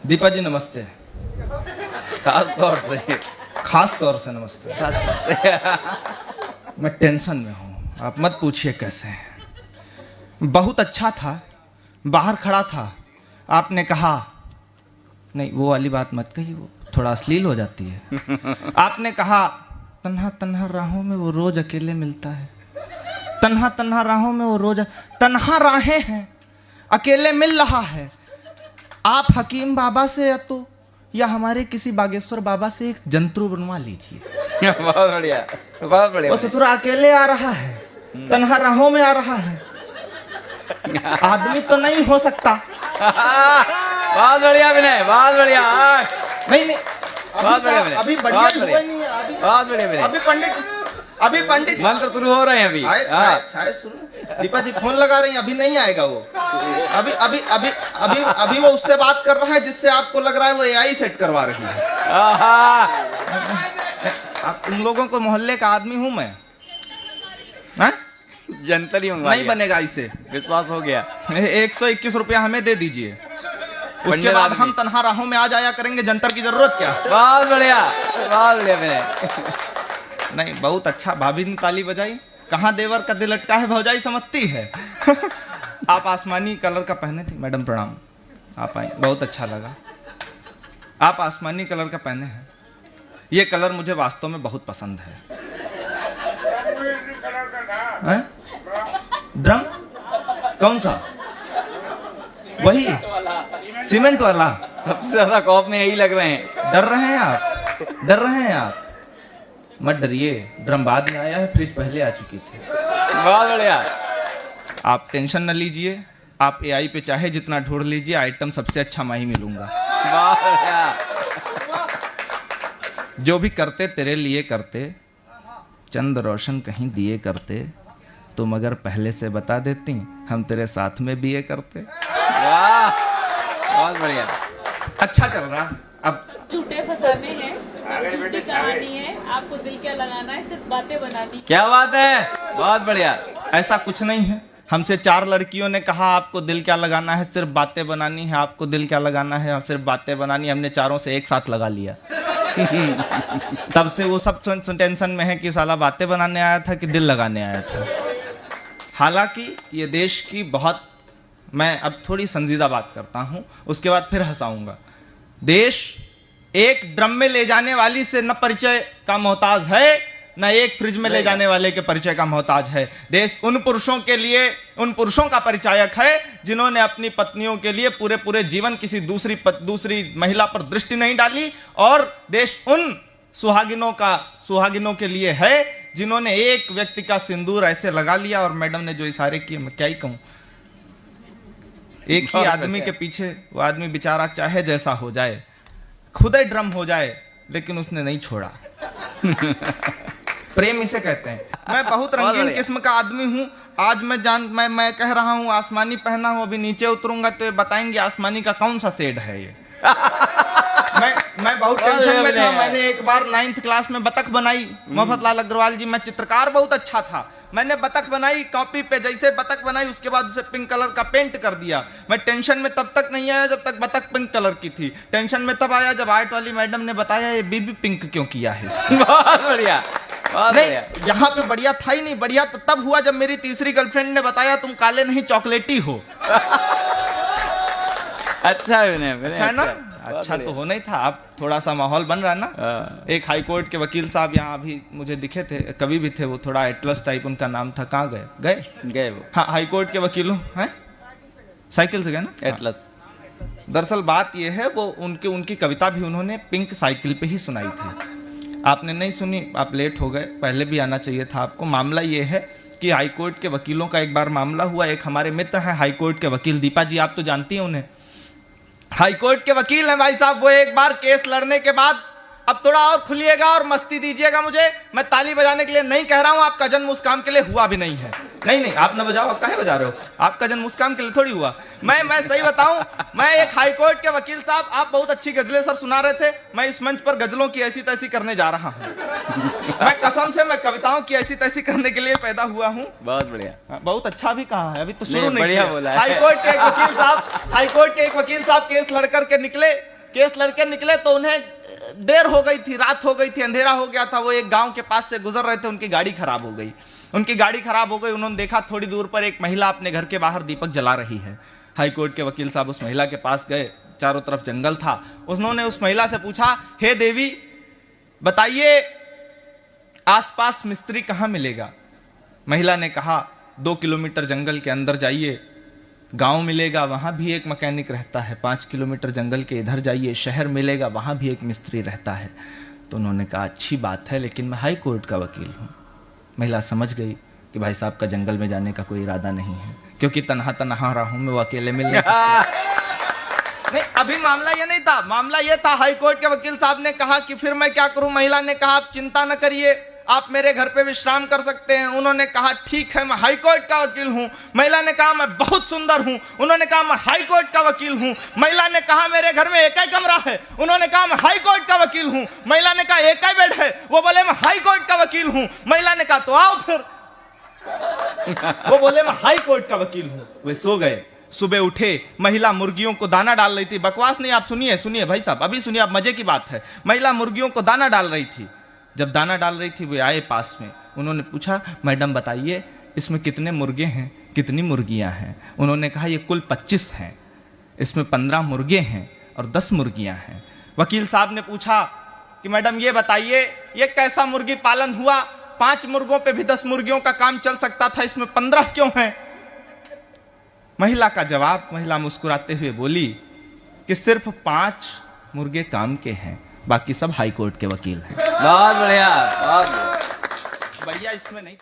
दीपा जी नमस्ते। खास तौर से नमस्ते। मैं टेंशन में हूँ, आप मत पूछिए कैसे हैं। बहुत अच्छा था, बाहर खड़ा था, आपने कहा नहीं वो वाली बात मत कहिए, वो थोड़ा अश्लील हो जाती है। आपने कहा तन्हा तन्हा राहों में वो रोज अकेले मिलता है, तन्हा तन्हा राहों में वो रोज, तन्हा राहें हैं, अकेले मिल रहा है। आप हकीम बाबा से या हमारे किसी बागेश्वर बाबा से एक जंतु बनवा लीजिए। बहुत बढ़िया, बहुत बढ़िया। वो ससुरा अकेले आ रहा है, तन्हा राहों में आ रहा है, आदमी तो नहीं हो सकता। बहुत बढ़िया विनय, बहुत बढ़िया। नहीं बहुत बढ़िया विनय, अभी बढ़िया बहुत हुआ बढ़िया, नहीं है, बहुत बढ़िया विनय। अभी पंडित मंत्र शुरू हो रहे हैं अभी। छाए सुनो, दीपा जी फोन लगा रही हैं, अभी नहीं आएगा वो। अभी अभी अभी अभी अभी वो उससे बात कर रहा है जिससे आपको लग रहा है वो एआई सेट करवा रही है। आप तुम लोगों को मोहल्ले का आदमी हूं मैं, हैं? जंतर ही मंगवा नहीं लिया। बनेगा इससे, विश्वास हो गया। 121 रुपया हमें दे दीजिए, उसके बाद हम तन्हा राहों में आ जाया करेंगे। जंतर की जरूरत क्या? बहुत बढ़िया, बहुत बढ़िया विनय। नहीं बहुत अच्छा, भाभी ने ताली बजाई। कहाँ देवर का दिल अटका है भौजाई समझती है। आप आसमानी कलर का पहने थे मैडम, प्रणाम। आप आई, बहुत अच्छा लगा। आप आसमानी कलर का पहने हैं, ये कलर मुझे वास्तव में बहुत पसंद है। ड्रम कौन सा? वही सीमेंट वाला। सबसे ज्यादा खौफ में यही लग रहे हैं। डर रहे हैं आप, डर रहे हैं आप? मत डरिए, ड्रम बाद में आया है, फ्रिज पहले आ चुकी थी। बहुत बढ़िया। आप टेंशन न लीजिए, आप एआई पे चाहे जितना ढूंढ लीजिए, आइटम सबसे अच्छा मैं ही मिलूंगा। बहुत बढ़िया। जो भी करते तेरे लिए करते, चंद रोशन कहीं दिए करते, तुम अगर पहले से बता देती हम तेरे साथ में बीए करते। वाह, बहुत बढ़िया। अच्छा चल रहा। अब झूठे फसाने हैं, झूठी कहानी है, आपको दिल क्या लगाना है, सिर्फ बातें बनानी। क्या बात है, बहुत बढ़िया। ऐसा कुछ नहीं है, हमसे 4 लड़कियों ने कहा आपको दिल क्या लगाना है, सिर्फ बातें बनानी है। आपको दिल क्या लगाना है, सिर्फ बातें बनानी। हमने चारों से एक साथ लगा लिया। तब से वो सब टेंशन में है कि साला बातें बनाने आया था कि दिल लगाने आया था। हालांकि ये देश की बहुत, मैं अब थोड़ी संजीदा बात करता हूं, उसके बाद फिर हंसाऊंगा। देश एक ड्रम में ले जाने वाली से न परिचय का मोहताज है, न एक फ्रिज में ले जाने वाले के परिचय का मोहताज है। देश उन पुरुषों के लिए, उन पुरुषों का परिचायक है जिन्होंने अपनी पत्नियों के लिए पूरे पूरे जीवन किसी दूसरी महिला पर दृष्टि नहीं डाली। और देश उन सुहागिनों के लिए है जिन्होंने एक व्यक्ति का सिंदूर ऐसे लगा लिया। और मैडम ने जो इशारे किए, मैं क्या ही कहूं। एक ही आदमी के पीछे वो आदमी बेचारा चाहे जैसा हो जाए, खुद ही ड्रम हो जाए, लेकिन उसने नहीं छोड़ा। प्रेम इसे कहते हैं। मैं बहुत रंगीन किस्म का आदमी हूँ। आज मैं कह रहा हूँ आसमानी पहना हूँ, अभी नीचे उतरूंगा तो ये बताएंगे आसमानी का कौन सा शेड है ये। मैं बहुत टेंशन में था। मैंने एक बार 9th क्लास में बतख बनाई। मफतलाल अग्रवाल जी, मैं चित्रकार बहुत अच्छा था। मैंने बतख बनाई कॉपी पे, जैसे बतख बनाई उसके बाद उसे पिंक कलर का पेंट कर दिया। मैं टेंशन में तब तक नहीं आया जब तक बतख पिंक कलर की थी। टेंशन में तब आया जब आर्ट वाली मैडम ने बताया ये बेबी पिंक क्यों किया है। बहुत बढ़िया, बहुत बढ़िया। यहाँ पे बढ़िया था ही नहीं। बढ़िया तो तब हुआ जब मेरी तीसरी गर्लफ्रेंड ने बताया तुम काले नहीं चॉकलेटी हो। अच्छा विनय, अच्छा है ना? अच्छा तो होना ही था। अब थोड़ा सा माहौल बन रहा है ना। एक हाई कोर्ट के वकील साहब यहाँ अभी मुझे दिखे थे, कभी भी थे। वो थोड़ा एटलस टाइप उनका नाम था। कहाँ गए वो। हाँ, हाई कोर्ट के वकीलों हैं, साइकिल से गए ना एटलस। दरअसल बात ये है, वो उनकी कविता भी उन्होंने पिंक साइकिल पे ही सुनाई थी। आपने नहीं सुनी, आप लेट हो गए, पहले भी आना चाहिए था आपको। मामला ये है कि हाई कोर्ट के वकीलों का एक बार मामला हुआ। एक हमारे मित्र हैं हाई कोर्ट के वकील, दीपा जी, आप तो जानती हैं उन्हें। हाई कोर्ट के वकील हैं भाई साहब। वो एक बार केस लड़ने के बाद, अब थोड़ा और खुलिएगा और मस्ती दीजिएगा मुझे। मैं ताली बजाने के लिए नहीं कह रहा हूं, आपका जन्म उस काम के लिए हुआ भी नहीं है। नहीं आप न बजाओ, आप काहे बजा रहे हो? आपका जन्म उस काम के लिए थोड़ी हुआ। मैं सही बताऊं, मैं एक हाई कोर्ट के वकील साहब, आप बहुत अच्छी गजलें सर सुना रहे थे, मैं इस मंच पर गजलों की ऐसी तैसी करने जा रहा हूं। मैं कसम से मैं कविताओं की ऐसी तैसी करने के लिए पैदा हुआ हूं। बहुत बढ़िया, बहुत अच्छा भी कहा है, अभी तो शुरू नहीं बढ़िया किया। बोला है। हाई कोर्ट के एक वकील साहब केस लड़ करके निकले। केस लड़के निकले तो उन्हें देर हो गई थी, रात हो गई थी, अंधेरा हो गया था। वो एक गांव के पास से गुजर रहे थे, उनकी गाड़ी खराब हो गई। उनकी गाड़ी खराब हो गई। उन्होंने देखा थोड़ी दूर पर एक महिला अपने घर के बाहर दीपक जला रही है। हाई कोर्ट के वकील साहब उस महिला के पास गए, चारों तरफ जंगल था। उन्होंने उस महिला से पूछा, हे देवी बताइए आसपास मिस्त्री कहाँ मिलेगा? महिला ने कहा 2 किलोमीटर जंगल के अंदर जाइए, गांव मिलेगा, वहां भी एक मैकेनिक रहता है। 5 किलोमीटर जंगल के इधर जाइए, शहर मिलेगा, वहां भी एक मिस्त्री रहता है। तो उन्होंने कहा अच्छी बात है, लेकिन मैं हाई कोर्ट का वकील हूं। महिला समझ गई कि भाई साहब का जंगल में जाने का कोई इरादा नहीं है, क्योंकि तन्हा तन्हा रहा हूं मैं, वो अकेले मिल नहीं सकता। नहीं, अभी मामला ये नहीं था। मामला ये था, हाई कोर्ट के वकील साहब ने कहा कि फिर मैं क्या करूं? महिला ने कहा आप चिंता न करिए, आप मेरे घर पे विश्राम कर सकते हैं। उन्होंने कहा ठीक है, मैं हाई कोर्ट का वकील हूं। महिला ने कहा मैं बहुत सुंदर हूं। उन्होंने कहा मैं हाई कोर्ट का वकील हूं। महिला ने कहा मेरे घर में एक ही कमरा है। उन्होंने कहा मैं हाई कोर्ट का वकील हूं। महिला ने कहा एक ही बेड है। वो बोले मैं हाई कोर्ट का वकील हूं। महिला ने कहा तो आओ फिर। वो बोले मैं हाई कोर्ट का वकील हूं। वे सो गए। सुबह उठे, महिला मुर्गियों को दाना डाल रही थी। बकवास नहीं, आप सुनिए सुनिए भाई साहब, अभी सुनिए, आप मजे की बात है। महिला मुर्गियों को दाना डाल रही थी। जब दाना डाल रही थी वे आए पास में। उन्होंने पूछा मैडम बताइए इसमें कितने मुर्गे हैं, कितनी मुर्गियां हैं? उन्होंने कहा ये कुल 25 हैं, इसमें 15 मुर्गे हैं और 10 मुर्गियां हैं। वकील साहब ने पूछा कि मैडम ये बताइए ये कैसा मुर्गी पालन हुआ? 5 मुर्गों पे भी 10 मुर्गियों का काम चल सकता था, इसमें 15 क्यों हैं? महिला का जवाब, महिला मुस्कुराते हुए बोली कि सिर्फ 5 मुर्गे काम के हैं, बाकी सब हाई कोर्ट के वकील हैं। बहुत बढ़िया, बहुत बढ़िया। भैया इसमें नहीं